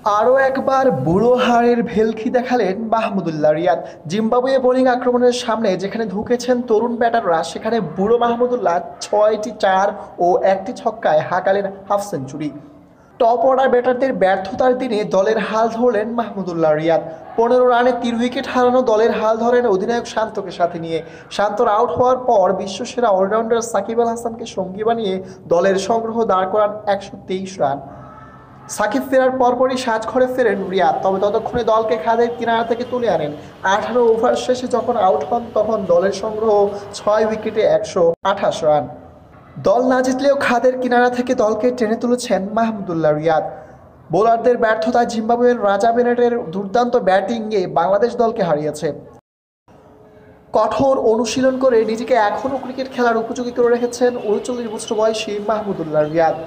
আরও একবার বুড়ো হাড়ের ভেলকি দেখালেন মাহমুদুল্লাহ রিয়াদ। জিম্বাবুয়ে বোলিং আক্রমণের সামনে যেখানে ঢুকেছেন তরুণ ব্যাটাররা, সেখানে বুড়ো মাহমুদুল্লাহ 6টি চার ও একটি ছক্কায় হাঁকালেন হাফ সেঞ্চুরি। টপ অর্ডার ব্যাটারদের ব্যর্থতার দিনে দলের হাল ধরলেন মাহমুদুল্লাহ রিয়াদ। 15 রানে 3 উইকেট হারানো দলের হাল ধরেন অধিনায়ক শান্তকে সাথে নিয়ে। শান্তর আউট হওয়ার পর বিশ্বসেরা অলরাউন্ডার সাকিব আল হাসানকে সঙ্গী বানিয়ে দলের সংগ্রহ দাঁড় করান 123 রান। সাকিব ফেরার পরপরই সাজঘরে ফেরেন রিয়াদ, তবে ততক্ষণে দলকে খাদের কিনারা থেকে তুলে আনেন। 18 ওভার শেষে যখন আউট হন তখন দলের সংগ্রহ 6 উইকেটে 128 রান। দল না জিতলেও খাদের কিনারা থেকে দলকে টেনে তুলেছেন মাহমুদুল্লাহ রিয়াদ। বোলারদের ব্যর্থতায় জিম্বাবুয়ের রাজা বেনেটের দুর্দান্ত ব্যাটিংয়ে বাংলাদেশ দলকে হারিয়েছে। কঠোর অনুশীলন করে নিজেকে এখনও ক্রিকেট খেলার উপযোগী করে রেখেছেন 39 বছর বয়সী মাহমুদুল্লাহ রিয়াদ।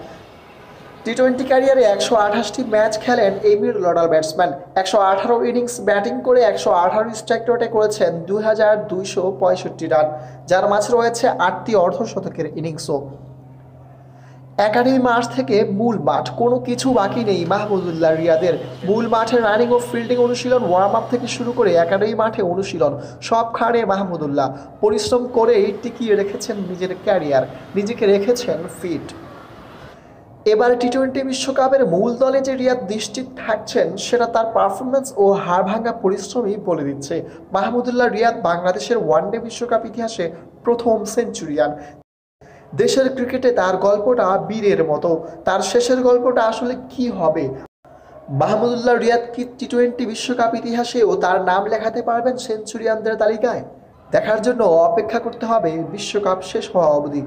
টি-20 ক্যারিয়ারে 128টি ম্যাচ খেলেন এই middle order batsman. 118 innings batting করে 118 স্ট্রাইক রেটে করেছেন 2265 রান, যার মাঝে রয়েছে 8টি অর্ধশতকের ইনিংসও। একাডেমি মাঠ থেকে মূল মাঠ, কোনো কিছু বাকি নেই মাহমুদুল্লাহ রিয়াদের। মূল মাঠে রানিং ও ফিল্ডিং অনুশীলন, ওয়ার্ম আপ থেকে শুরু করে একাডেমি মাঠে অনুশীলন সব খাড়ে মাহমুদুল্লাহ। পরিশ্রম করেই টিকিয়ে রেখেছেন নিজের ক্যারিয়ার, নিজেকে রেখেছেন ফিট। এবার টি-20 বিশ্বকাপের মূল দলে যে রিয়াদ নিশ্চিত থাকছেন সেটা তার পারফরমেন্স ও হাড়ভাঙা পরিশ্রমই বলে দিচ্ছে। মাহমুদুল্লাহ রিয়াদ বাংলাদেশের ওয়ানডে বিশ্বকাপ ইতিহাসে প্রথম সেঞ্চুরিয়ান। দেশের ক্রিকেটে তার গল্পটা বীরের মতো। তার শেষের গল্পটা আসলে কি হবে? মাহমুদুল্লাহ রিয়াদ কি টি-20 বিশ্বকাপ ইতিহাসেও তার নাম লেখাতে পারবেন সেঞ্চুরিয়ানদের তালিকায়? দেখার জন্য অপেক্ষা করতে হবে বিশ্বকাপ শেষ হওয়া অবধি।